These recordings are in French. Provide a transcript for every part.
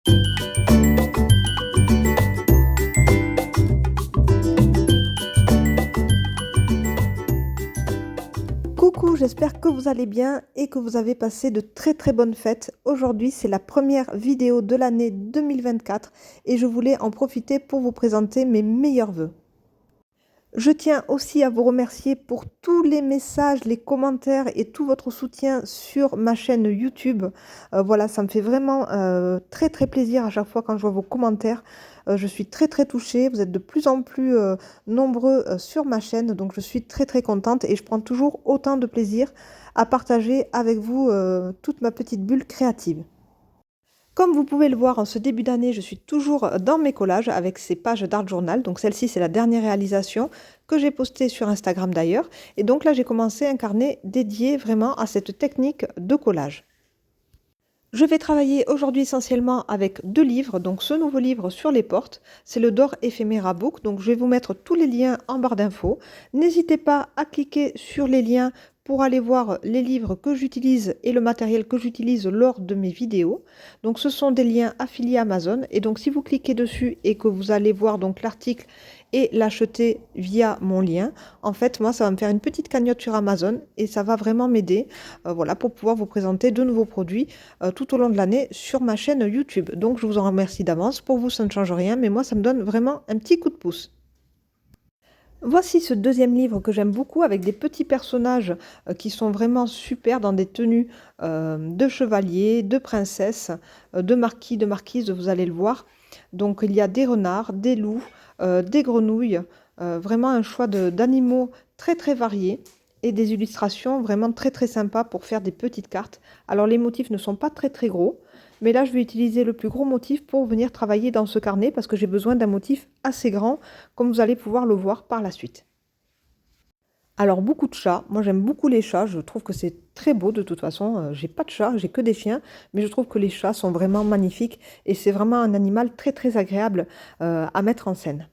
Coucou, j'espère que vous allez bien et que vous avez passé de très bonnes fêtes. Aujourd'hui, c'est la première vidéo de l'année 2024 et je voulais en profiter pour vous présenter mes meilleurs vœux. Je tiens aussi à vous remercier pour tous les messages, les commentaires et tout votre soutien sur ma chaîne YouTube. Voilà, ça me fait vraiment très plaisir à chaque fois quand je vois vos commentaires. Je suis très touchée. Vous êtes de plus en plus nombreux sur ma chaîne, donc je suis très contente et je prends toujours autant de plaisir à partager avec vous toute ma petite bulle créative. Comme vous pouvez le voir, en ce début d'année, je suis toujours dans mes collages avec ces pages d'art journal. Donc celle-ci, c'est la dernière réalisation que j'ai postée sur Instagram d'ailleurs. Et donc là, j'ai commencé un carnet dédié vraiment à cette technique de collage. Je vais travailler aujourd'hui essentiellement avec deux livres. Donc ce nouveau livre sur les portes, c'est le Dor Ephemera Book. Donc je vais vous mettre tous les liens en barre d'infos. N'hésitez pas à cliquer sur les liens pour aller voir les livres que j'utilise et le matériel que j'utilise lors de mes vidéos. Donc ce sont des liens affiliés Amazon et donc si vous cliquez dessus et que vous allez voir donc l'article et l'acheter via mon lien, en fait moi ça va me faire une petite cagnotte sur Amazon et ça va vraiment m'aider voilà, pour pouvoir vous présenter de nouveaux produits tout au long de l'année sur ma chaîne YouTube. Donc je vous en remercie d'avance. Pour vous ça ne change rien mais moi ça me donne vraiment un petit coup de pouce. Voici ce deuxième livre que j'aime beaucoup avec des petits personnages qui sont vraiment super dans des tenues de chevaliers, de princesses, de marquis, de marquises, vous allez le voir. Donc il y a des renards, des loups, des grenouilles, vraiment un choix d'animaux très variés et des illustrations vraiment très sympas pour faire des petites cartes. Alors les motifs ne sont pas très gros. Mais là, je vais utiliser le plus gros motif pour venir travailler dans ce carnet parce que j'ai besoin d'un motif assez grand, comme vous allez pouvoir le voir par la suite. Alors, beaucoup de chats. Moi, j'aime beaucoup les chats. Je trouve que c'est très beau de toute façon. J'ai pas de chat, j'ai que des chiens. Mais je trouve que les chats sont vraiment magnifiques et c'est vraiment un animal très agréable à mettre en scène.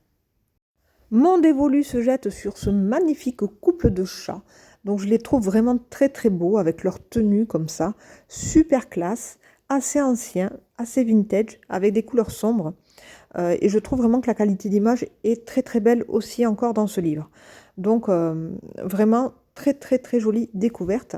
Mon dévolu se jette sur ce magnifique couple de chats. Donc je les trouve vraiment très beaux avec leur tenue comme ça, super classe, assez ancien, assez vintage, avec des couleurs sombres. Et je trouve vraiment que la qualité d'image est très belle aussi encore dans ce livre. Donc vraiment très jolie découverte.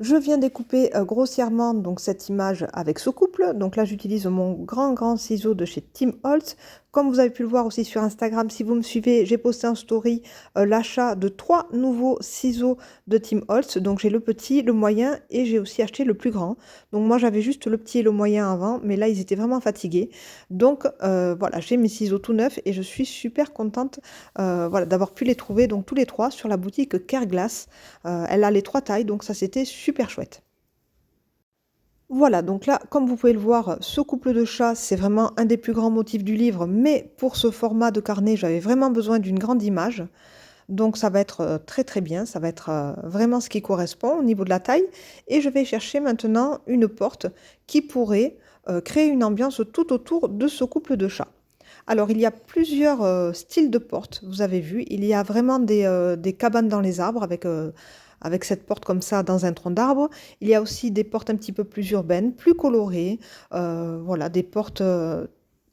Je viens découper grossièrement donc cette image avec ce couple. Donc là, j'utilise mon grand ciseau de chez Tim Holtz. Comme vous avez pu le voir aussi sur Instagram, si vous me suivez, j'ai posté en story l'achat de 3 nouveaux ciseaux de Tim Holtz. Donc j'ai le petit, le moyen et j'ai aussi acheté le plus grand. Donc moi, j'avais juste le petit et le moyen avant, mais là, ils étaient vraiment fatigués. Donc voilà, j'ai mes ciseaux tout neufs et je suis super contente voilà, d'avoir pu les trouver donc tous les 3 sur la boutique Careglass. Elle a les 3 tailles, donc ça c'était super chouette. Voilà, donc là, comme vous pouvez le voir, ce couple de chats, c'est vraiment un des plus grands motifs du livre, mais pour ce format de carnet, j'avais vraiment besoin d'une grande image. Donc ça va être très bien, ça va être vraiment ce qui correspond au niveau de la taille. Et je vais chercher maintenant une porte qui pourrait créer une ambiance tout autour de ce couple de chats. Alors il y a plusieurs styles de portes, vous avez vu, il y a vraiment des cabanes dans les arbres avec cette porte comme ça dans un tronc d'arbre. Il y a aussi des portes un petit peu plus urbaines, plus colorées, voilà, des portes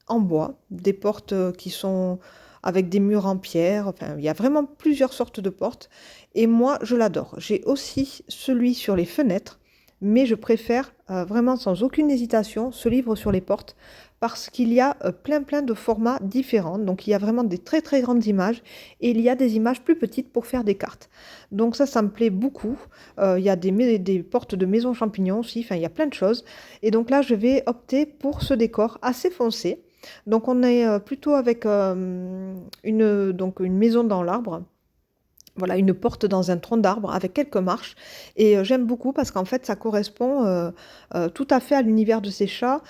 en bois, des portes qui sont avec des murs en pierre. Enfin, il y a vraiment plusieurs sortes de portes. Et moi, je l'adore. J'ai aussi celui sur les fenêtres, mais je préfère vraiment sans aucune hésitation ce livre sur les portes parce qu'il y a plein de formats différents. Donc il y a vraiment des très grandes images et il y a des images plus petites pour faire des cartes. Donc ça me plaît beaucoup. Il y a des portes de maisons champignons aussi, enfin il y a plein de choses. Et donc là, je vais opter pour ce décor assez foncé. Donc on est plutôt avec donc une maison dans l'arbre. Voilà, une porte dans un tronc d'arbre avec quelques marches. Et j'aime beaucoup parce qu'en fait, ça correspond tout à fait à l'univers de ces chats,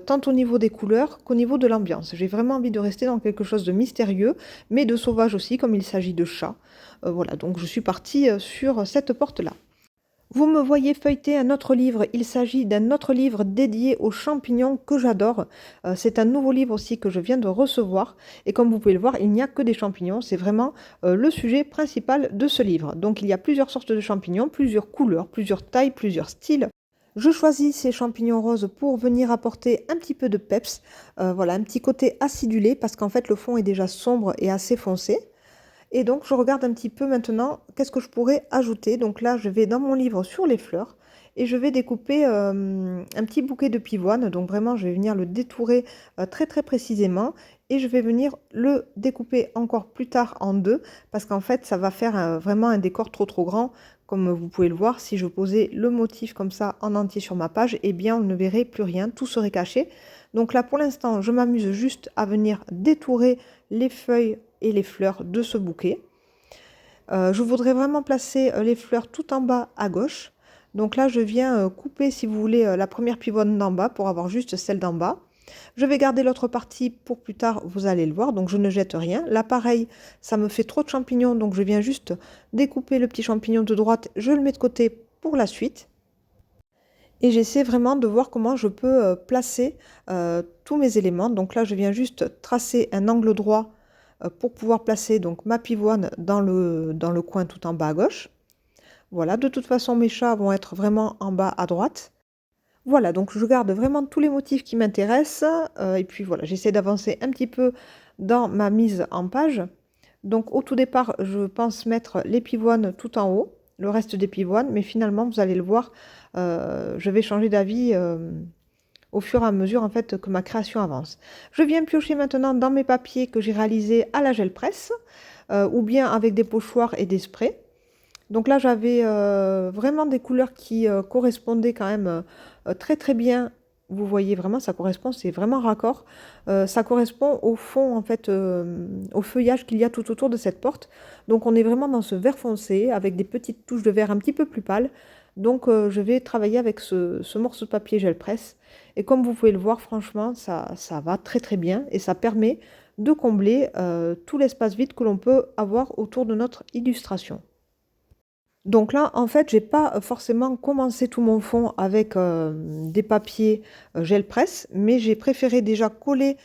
tant au niveau des couleurs qu'au niveau de l'ambiance. J'ai vraiment envie de rester dans quelque chose de mystérieux, mais de sauvage aussi, comme il s'agit de chats. Voilà, donc je suis partie sur cette porte-là. Vous me voyez feuilleter un autre livre. Il s'agit d'un autre livre dédié aux champignons que j'adore. C'est un nouveau livre aussi que je viens de recevoir. Et comme vous pouvez le voir, il n'y a que des champignons. C'est vraiment le sujet principal de ce livre. Donc il y a plusieurs sortes de champignons, plusieurs couleurs, plusieurs tailles, plusieurs styles. Je choisis ces champignons roses pour venir apporter un petit peu de peps, voilà, un petit côté acidulé parce qu'en fait le fond est déjà sombre et assez foncé. Et donc je regarde un petit peu maintenant qu'est-ce que je pourrais ajouter. Donc là je vais dans mon livre sur les fleurs et je vais découper un petit bouquet de pivoine. Donc vraiment je vais venir le détourer très très précisément et je vais venir le découper encore plus tard en deux parce qu'en fait ça va faire vraiment un décor trop grand. Comme vous pouvez le voir, si je posais le motif comme ça en entier sur ma page, eh bien on ne verrait plus rien, tout serait caché. Donc là pour l'instant je m'amuse juste à venir détourer les feuilles et les fleurs de ce bouquet. Je voudrais vraiment placer les fleurs tout en bas à gauche. Donc là, je viens couper, si vous voulez, la première pivoine d'en bas pour avoir juste celle d'en bas. Je vais garder l'autre partie pour plus tard, vous allez le voir, donc je ne jette rien. Là, pareil, ça me fait trop de champignons, donc je viens juste découper le petit champignon de droite, je le mets de côté pour la suite. Et j'essaie vraiment de voir comment je peux placer tous mes éléments. Donc là, je viens juste tracer un angle droit pour pouvoir placer donc ma pivoine dans le coin tout en bas à gauche. Voilà, de toute façon, mes chats vont être vraiment en bas à droite. Voilà, donc je garde vraiment tous les motifs qui m'intéressent. Et puis voilà, j'essaie d'avancer un petit peu dans ma mise en page. Donc au tout départ, je pense mettre les pivoines tout en haut, le reste des pivoines, mais finalement, vous allez le voir, je vais changer d'avis au fur et à mesure en fait que ma création avance. Je viens piocher maintenant dans mes papiers que j'ai réalisés à la gel presse ou bien avec des pochoirs et des sprays. Donc là j'avais vraiment des couleurs qui correspondaient quand même très très bien. Vous voyez vraiment ça correspond, c'est vraiment raccord. Ça correspond au fond en fait, au feuillage qu'il y a tout autour de cette porte. Donc on est vraiment dans ce vert foncé avec des petites touches de vert un petit peu plus pâles. Donc je vais travailler avec ce morceau de papier gel presse. Et comme vous pouvez le voir, franchement, ça va très très bien et ça permet de combler tout l'espace vide que l'on peut avoir autour de notre illustration. Donc là, en fait, j'ai pas forcément commencé tout mon fond avec des papiers gel presse, mais j'ai préféré déjà coller,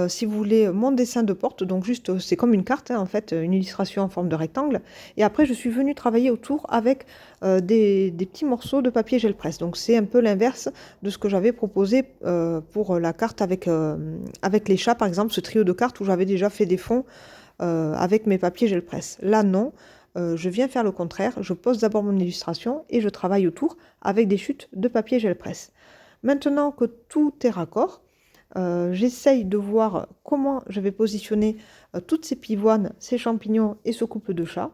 si vous voulez, mon dessin de porte. Donc juste, c'est comme une carte, hein, en fait, une illustration en forme de rectangle. Et après, je suis venue travailler autour avec des petits morceaux de papier gel presse. Donc c'est un peu l'inverse de ce que j'avais proposé pour la carte avec les chats, par exemple, ce trio de cartes où j'avais déjà fait des fonds avec mes papiers gel presse. Là, non. Je viens faire le contraire, je pose d'abord mon illustration et je travaille autour avec des chutes de papier gel presse. Maintenant que tout est raccord, j'essaye de voir comment je vais positionner toutes ces pivoines, ces champignons et ce couple de chats.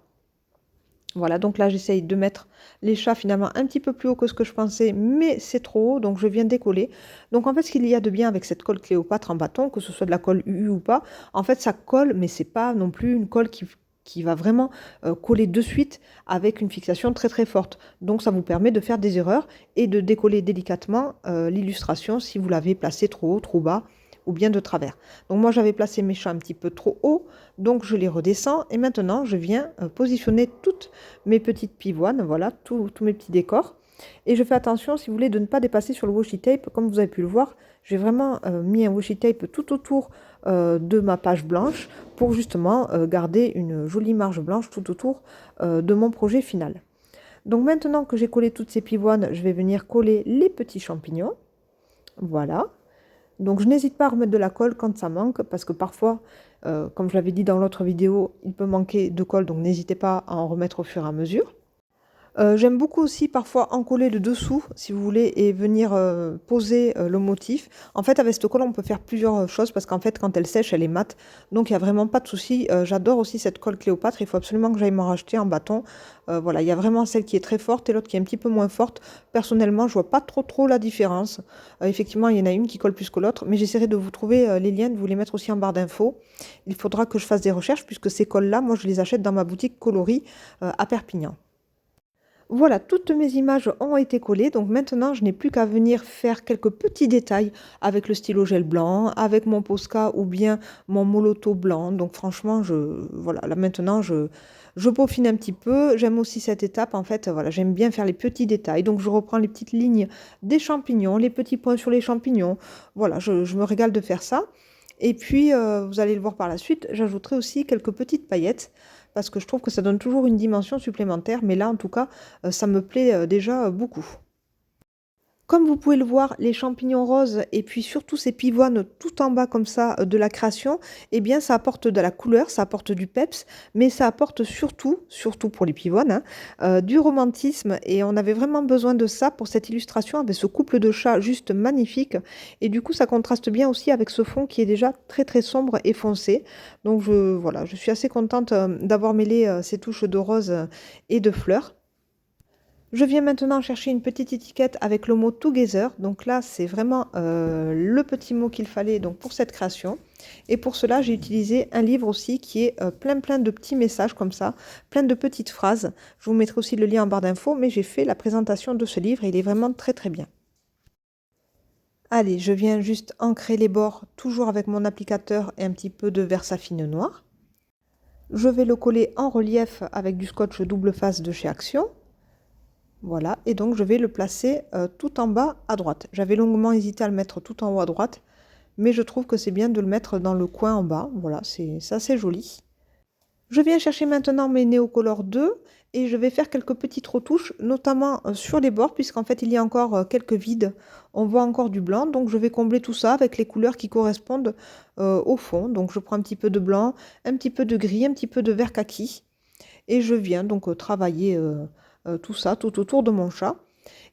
Voilà, donc là j'essaye de mettre les chats finalement un petit peu plus haut que ce que je pensais, mais c'est trop haut, donc je viens décoller. Donc en fait, ce qu'il y a de bien avec cette colle Cléopâtre en bâton, que ce soit de la colle UU ou pas, en fait ça colle, mais c'est pas non plus une colle qui va vraiment coller de suite avec une fixation très très forte. Donc ça vous permet de faire des erreurs et de décoller délicatement l'illustration si vous l'avez placée trop haut, trop bas ou bien de travers. Donc moi j'avais placé mes chats un petit peu trop haut, donc je les redescends et maintenant je viens positionner toutes mes petites pivoines, voilà, tous mes petits décors. Et je fais attention, si vous voulez, de ne pas dépasser sur le washi tape. Comme vous avez pu le voir, j'ai vraiment mis un washi tape tout autour de ma page blanche pour justement garder une jolie marge blanche tout autour de mon projet final. Donc maintenant que j'ai collé toutes ces pivoines, je vais venir coller les petits champignons. Voilà. Donc je n'hésite pas à remettre de la colle quand ça manque, parce que parfois, comme je l'avais dit dans l'autre vidéo, il peut manquer de colle, donc n'hésitez pas à en remettre au fur et à mesure. J'aime beaucoup aussi parfois en coller le dessous, si vous voulez, et venir poser le motif. En fait, avec cette colle, on peut faire plusieurs choses, parce qu'en fait, quand elle sèche, elle est mate. Donc, il n'y a vraiment pas de souci. J'adore aussi cette colle Cléopâtre. Il faut absolument que j'aille m'en racheter en bâton. Voilà, il y a vraiment celle qui est très forte et l'autre qui est un petit peu moins forte. Personnellement, je vois pas trop la différence. Effectivement, il y en a une qui colle plus que l'autre, mais j'essaierai de vous trouver les liens, de vous les mettre aussi en barre d'infos. Il faudra que je fasse des recherches, puisque ces colles-là, moi, je les achète dans ma boutique coloris à Perpignan. Voilà, toutes mes images ont été collées, donc maintenant je n'ai plus qu'à venir faire quelques petits détails avec le stylo gel blanc, avec mon Posca ou bien mon Moloto blanc. Donc franchement, voilà, là maintenant je peaufine un petit peu. J'aime aussi cette étape, en fait, voilà, j'aime bien faire les petits détails. Donc je reprends les petites lignes des champignons, les petits points sur les champignons. Voilà, je me régale de faire ça. Et puis, vous allez le voir par la suite, j'ajouterai aussi quelques petites paillettes parce que je trouve que ça donne toujours une dimension supplémentaire. Mais là, en tout cas, ça me plaît déjà beaucoup. Comme vous pouvez le voir, les champignons roses et puis surtout ces pivoines tout en bas comme ça de la création, eh bien ça apporte de la couleur, ça apporte du peps, mais ça apporte surtout, surtout pour les pivoines, hein, du romantisme. Et on avait vraiment besoin de ça pour cette illustration avec ce couple de chats juste magnifique. Et du coup, ça contraste bien aussi avec ce fond qui est déjà très très sombre et foncé. Donc voilà, je suis assez contente d'avoir mêlé ces touches de rose et de fleurs. Je viens maintenant chercher une petite étiquette avec le mot Together. Donc là, c'est vraiment le petit mot qu'il fallait donc, pour cette création. Et pour cela, j'ai utilisé un livre aussi qui est plein de petits messages comme ça, plein de petites phrases. Je vous mettrai aussi le lien en barre d'infos, mais j'ai fait la présentation de ce livre et il est vraiment très très bien. Allez, je viens juste ancrer les bords, toujours avec mon applicateur et un petit peu de Versafine noir. Je vais le coller en relief avec du scotch double face de chez Action. Voilà, et donc je vais le placer tout en bas à droite. J'avais longuement hésité à le mettre tout en haut à droite, mais je trouve que c'est bien de le mettre dans le coin en bas. Voilà, c'est assez joli. Je viens chercher maintenant mes Neocolor 2 et je vais faire quelques petites retouches, notamment sur les bords, puisqu'en fait il y a encore quelques vides. On voit encore du blanc, donc je vais combler tout ça avec les couleurs qui correspondent au fond. Donc je prends un petit peu de blanc, un petit peu de gris, un petit peu de vert kaki. Et je viens donc travailler tout ça tout autour de mon chat.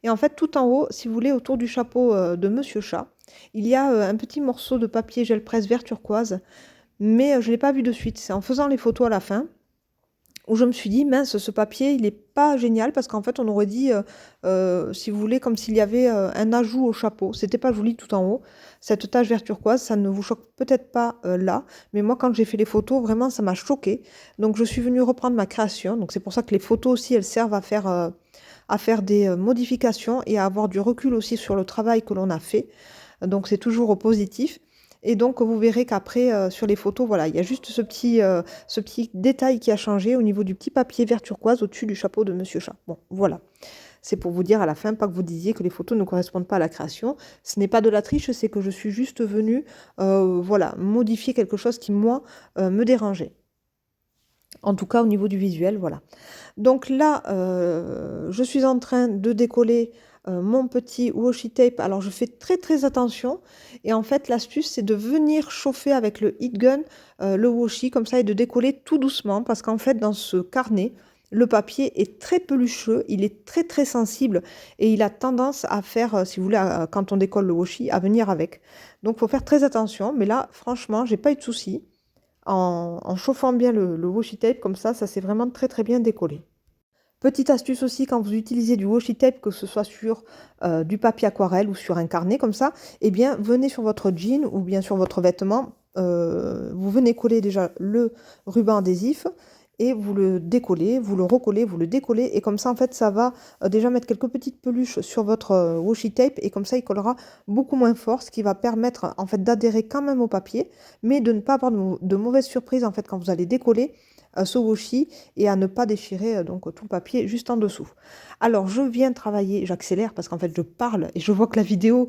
Et en fait, tout en haut, si vous voulez, autour du chapeau de Monsieur Chat, il y a un petit morceau de papier gel presse vert turquoise, mais je ne l'ai pas vu de suite. C'est en faisant les photos à la fin où je me suis dit, mince, ce papier, il n'est pas génial parce qu'en fait, on aurait dit, si vous voulez, comme s'il y avait un ajout au chapeau. C'était pas joli tout en haut. Cette tache vert turquoise, ça ne vous choque peut-être pas là, mais moi, quand j'ai fait les photos, vraiment, ça m'a choqué. Donc, je suis venue reprendre ma création. Donc, c'est pour ça que les photos aussi, elles servent à faire des modifications et à avoir du recul aussi sur le travail que l'on a fait. Donc, c'est toujours au positif. Et donc, vous verrez qu'après, sur les photos, voilà, il y a juste ce petit détail qui a changé au niveau du petit papier vert turquoise au-dessus du chapeau de Monsieur Chat. Bon, voilà. C'est pour vous dire à la fin, pas que vous disiez que les photos ne correspondent pas à la création. Ce n'est pas de la triche, c'est que je suis juste venue, voilà, modifier quelque chose qui, moi, me dérangeait. En tout cas, au niveau du visuel, voilà. Donc là, je suis en train de décoller mon petit washi tape. Alors, je fais très attention. Et en fait, l'astuce, c'est de venir chauffer avec le heat gun le washi comme ça et de décoller tout doucement. Parce qu'en fait, dans ce carnet, le papier est très pelucheux, il est très sensible et il a tendance à faire, si vous voulez, quand on décolle le washi, à venir avec. Donc, il faut faire très attention. Mais là, franchement, j'ai pas eu de souci. En chauffant bien le washi tape, comme ça s'est vraiment très bien décollé. Petite astuce aussi, quand vous utilisez du washi tape, que ce soit sur du papier aquarelle ou sur un carnet comme ça, eh bien, venez sur votre jean ou bien sur votre vêtement, vous venez coller déjà le ruban adhésif et vous le décollez, vous le recollez, vous le décollez et comme ça, en fait, ça va déjà mettre quelques petites peluches sur votre washi tape et comme ça, il collera beaucoup moins fort, ce qui va permettre, en fait, d'adhérer quand même au papier, mais de ne pas avoir de mauvaises surprises, en fait, quand vous allez décoller ce washi et à ne pas déchirer donc tout le papier juste en dessous. Alors je viens travailler, j'accélère parce qu'en fait je parle et je vois que la vidéo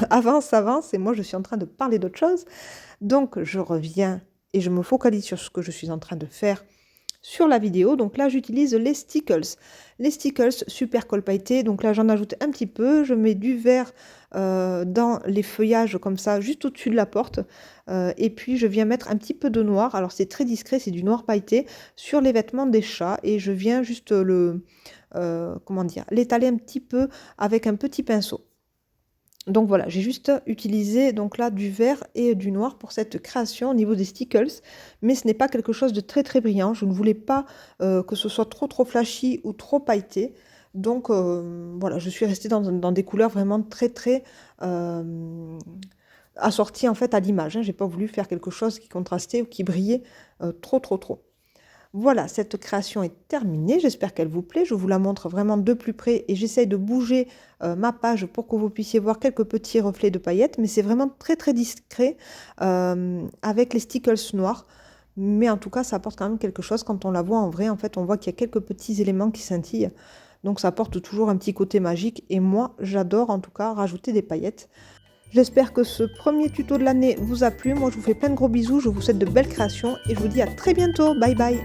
avance et moi je suis en train de parler d'autre chose. Donc je reviens et je me focalise sur ce que je suis en train de faire sur la vidéo. Donc là j'utilise les stickles. Les stickles super colle pailleté. Donc là j'en ajoute un petit peu. Je mets du vert dans les feuillages comme ça juste au-dessus de la porte. Et puis je viens mettre un petit peu de noir. Alors c'est très discret, c'est du noir pailleté sur les vêtements des chats. Et je viens juste comment dire, l'étaler un petit peu avec un petit pinceau. Donc voilà, j'ai juste utilisé donc là du vert et du noir pour cette création au niveau des stickles, mais ce n'est pas quelque chose de très brillant. Je ne voulais pas que ce soit trop flashy ou trop pailleté. Donc voilà, je suis restée dans des couleurs vraiment très assorties en fait à l'image. Hein. J'ai pas voulu faire quelque chose qui contrastait ou qui brillait trop. Voilà, cette création est terminée. J'espère qu'elle vous plaît. Je vous la montre vraiment de plus près et j'essaye de bouger ma page pour que vous puissiez voir quelques petits reflets de paillettes. Mais c'est vraiment très discret avec les stickles noirs. Mais en tout cas, ça apporte quand même quelque chose. Quand on la voit en vrai, en fait, on voit qu'il y a quelques petits éléments qui scintillent. Donc ça apporte toujours un petit côté magique. Et moi, j'adore en tout cas rajouter des paillettes. J'espère que ce premier tuto de l'année vous a plu. Moi, je vous fais plein de gros bisous. Je vous souhaite de belles créations et je vous dis à très bientôt. Bye bye.